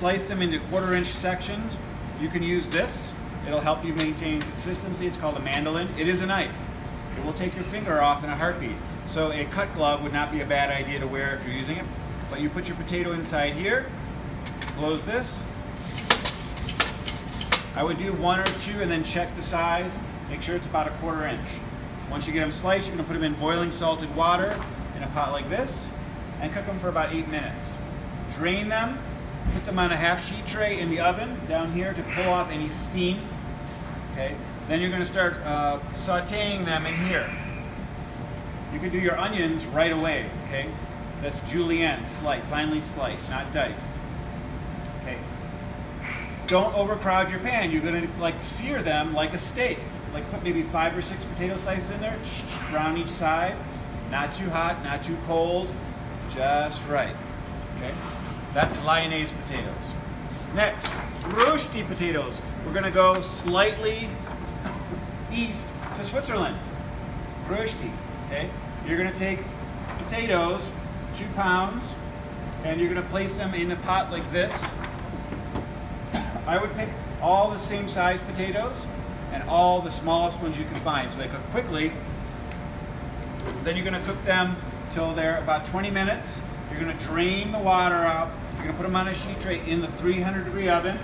slice them into 1/4-inch sections, you can use this. It'll help you maintain consistency. It's called a mandolin. It is a knife. It will take your finger off in a heartbeat. So a cut glove would not be a bad idea to wear if you're using it. But you put your potato inside here, close this. I would do 1 or 2 and then check the size. Make sure it's about a 1/4 inch. Once you get them sliced, you're gonna put them in boiling salted water in a pot like this and cook them for about 8 minutes. Drain them, put them on a half sheet tray in the oven down here to pull off any steam. Okay. Then you're gonna start sauteing them in here. You can do your onions right away, okay? That's julienne, finely sliced, not diced. Okay. Don't overcrowd your pan. You're gonna like sear them like a steak. Like put maybe 5 or 6 potato slices in there, brown each side. Not too hot, not too cold, just right. Okay. That's lyonnaise potatoes. Next, rosti potatoes. We're gonna go slightly east to Switzerland. Rosti, okay? You're gonna take potatoes, 2 pounds, and you're gonna place them in a pot like this. I would pick all the same size potatoes and all the smallest ones you can find so they cook quickly. Then you're gonna cook them till they're about 20 minutes. You're gonna drain the water out. You're gonna put them on a sheet tray in the 300-degree oven.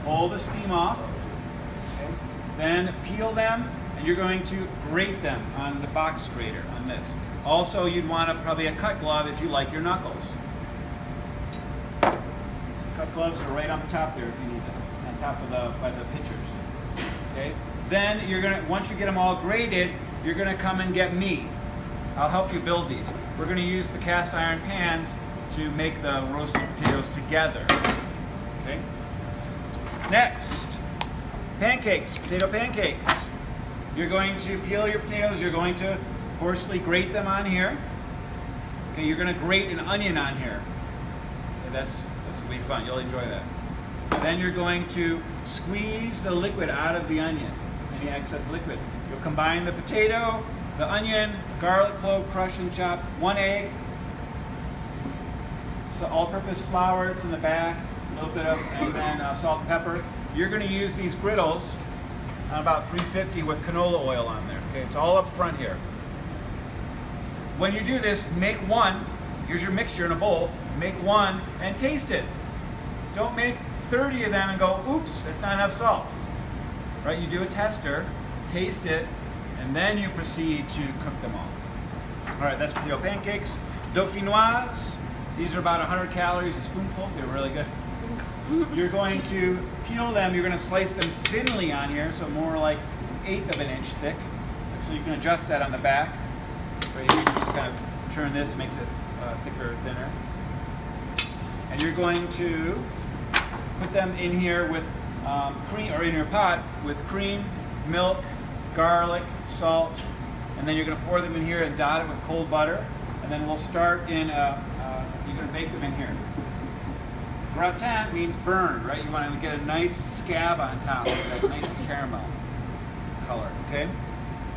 Pull the steam off. Okay. Then peel them, and you're going to grate them on the box grater on this. Also, you'd want probably a cut glove if you like your knuckles. Cut gloves are right on top there if you need them, on top of by the pitchers. Okay. Then you're gonna, once you get them all grated, you're gonna come and get me. I'll help you build these. We're gonna use the cast iron pans to make the roasted potatoes together. Okay. Next, pancakes, potato pancakes. You're going to peel your potatoes. You're going to coarsely grate them on here. Okay, you're going to grate an onion on here. Okay, that's going to be fun. You'll enjoy that. And then you're going to squeeze the liquid out of the onion, any excess liquid. You'll combine the potato, the onion, garlic clove, crush and chop, 1 egg, so all-purpose flour. It's in the back. A little bit of, and then salt and pepper. You're going to use these griddles on about 350 with canola oil on there. Okay, it's all up front here. When you do this, make one. Here's your mixture in a bowl. Make one and taste it. Don't make 30 of them and go, oops, that's not enough salt. Right? You do a tester, taste it, and then you proceed to cook them all. All right, that's potato pancakes. Dauphinoise. These are about 100 calories a spoonful. They're really good. You're going to peel them. You're going to slice them thinly on here, so more like 1/8 of an inch thick. So you can adjust that on the back. Right here, you just kind of turn this, makes it thicker or thinner. And you're going to put them in here with cream, or in your pot with cream, milk, garlic, salt, and then you're going to pour them in here and dot it with cold butter. And then we'll start in. You're going to bake them in here. Gratin means burned, right? You want to get a nice scab on top, that nice caramel color, okay?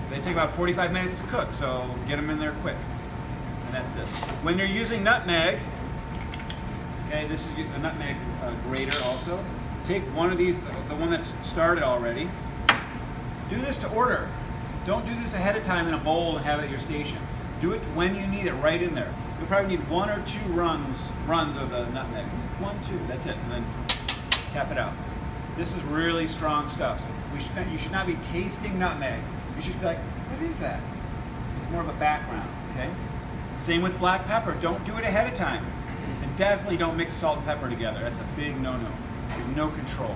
They take about 45 minutes to cook, so get them in there quick. And that's this. When you're using nutmeg, okay, this is a nutmeg grater also. Take one of these, the one that's started already. Do this to order. Don't do this ahead of time in a bowl and have it at your station. Do it when you need it, right in there. You'll probably need 1 or 2 runs of the nutmeg. 1, 2, that's it, and then tap it out. This is really strong stuff. So you should not be tasting nutmeg. You should be like, what is that? It's more of a background, okay? Same with black pepper. Don't do it ahead of time. And definitely don't mix salt and pepper together. That's a big no-no. You have no control.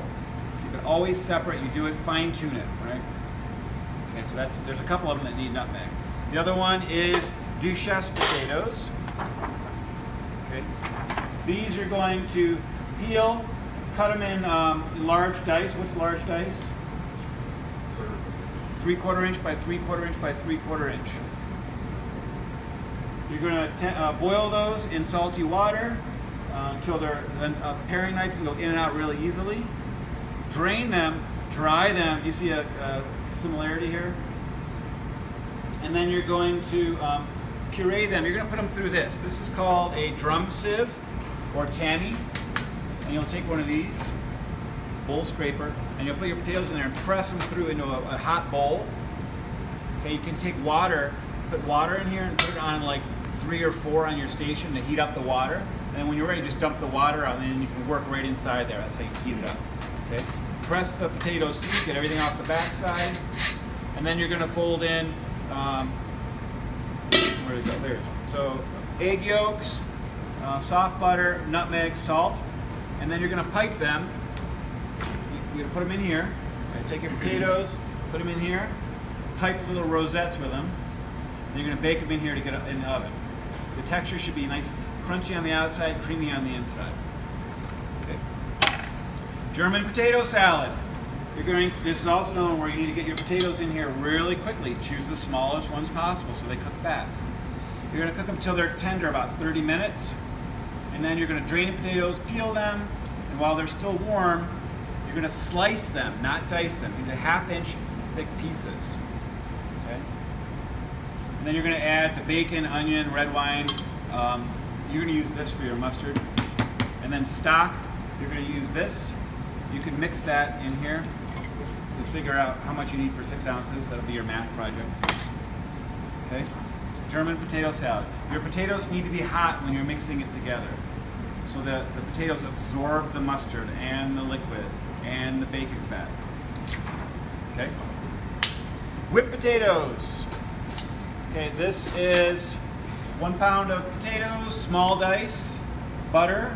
Keep it always separate. You do it, fine-tune it, right? Okay, so there's a couple of them that need nutmeg. The other one is Duchesse potatoes. Okay. These you're going to peel, cut them in large dice. What's large dice? 3/4 inch by 3/4 inch by 3/4 inch. You're going to boil those in salty water until they're, then a paring knife can go in and out really easily. Drain them, dry them. You see a similarity here? And then you're going to puree them. You're going to put them through this. This is called a drum sieve or tammy. and you'll take one of these, bowl scraper, and you'll put your potatoes in there and press them through into a hot bowl. Okay, you can take water, put water in here and put it on like 3 or 4 on your station to heat up the water. And then when you're ready, just dump the water out, and then you can work right inside there. That's how you heat it up. Okay, press the potatoes through, get everything off the back side, and then you're going to fold in. Where is that? There it is. So egg yolks, soft butter, nutmeg, salt, and then you're going to pipe them. You're going to put them in here. Okay, take your potatoes, put them in here, pipe little rosettes with them. And you're going to bake them in here to get in the oven. The texture should be nice, crunchy on the outside, creamy on the inside. Okay. German potato salad. This is also known where you need to get your potatoes in here really quickly. Choose the smallest ones possible so they cook fast. You're going to cook them until they're tender, about 30 minutes. And then you're going to drain the potatoes, peel them, and while they're still warm, you're going to slice them, not dice them, into 1/2 inch thick pieces. Okay? And then you're going to add the bacon, onion, red wine. You're going to use this for your mustard. And then stock, you're going to use this. You can mix that in here. You'll figure out how much you need for 6 ounces. That'll be your math project. Okay? So German potato salad. Your potatoes need to be hot when you're mixing it together, so that the potatoes absorb the mustard and the liquid and the bacon fat. Okay? Whipped potatoes. Okay, this is 1 pound of potatoes, small dice, butter,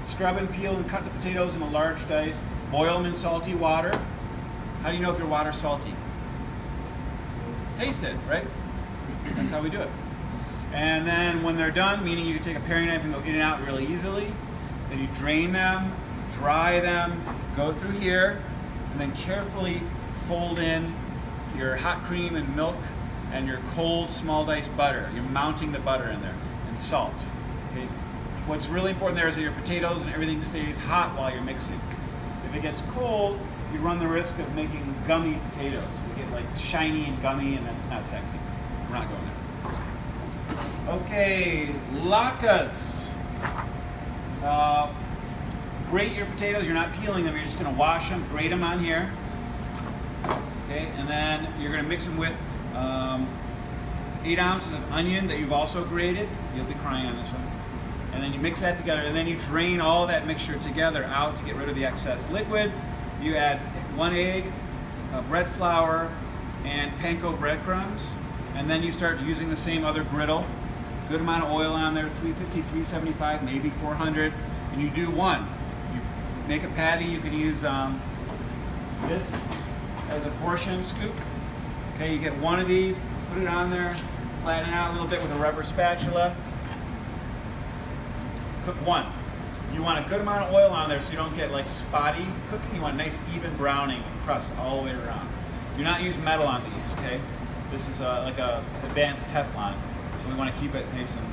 scrub and peel and cut the potatoes in a large dice, boil them in salty water. How do you know if your water's salty? Taste it, right? That's how we do it. And then when they're done, meaning you can take a paring knife and go in and out really easily, then you drain them, dry them, go through here, and then carefully fold in your hot cream and milk and your cold small diced butter. You're mounting the butter in there, and salt. Okay? What's really important there is that your potatoes and everything stays hot while you're mixing. If it gets cold, you run the risk of making gummy potatoes. They get like shiny and gummy, and that's not sexy. We're not going there. Okay, latkes. Grate your potatoes. You're not peeling them. You're just going to wash them, grate them on here. Okay, and then you're going to mix them with 8 ounces of onion that you've also grated. You'll be crying on this one. And then you mix that together, and then you drain all that mixture together out to get rid of the excess liquid. You add 1 egg, bread flour, and panko breadcrumbs, and then you start using the same other griddle. Good amount of oil on there, 350, 375, maybe 400, and you do one. You make a patty. You can use this as a portion scoop. Okay, you get one of these, put it on there, flatten it out a little bit with a rubber spatula. Cook one. You want a good amount of oil on there so you don't get like spotty cooking. You want nice even browning crust all the way around. Do not use metal on these, okay? This is like a advanced Teflon, so we want to keep it nice and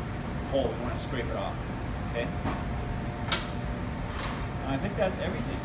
whole. We want to scrape it off, okay? And I think that's everything.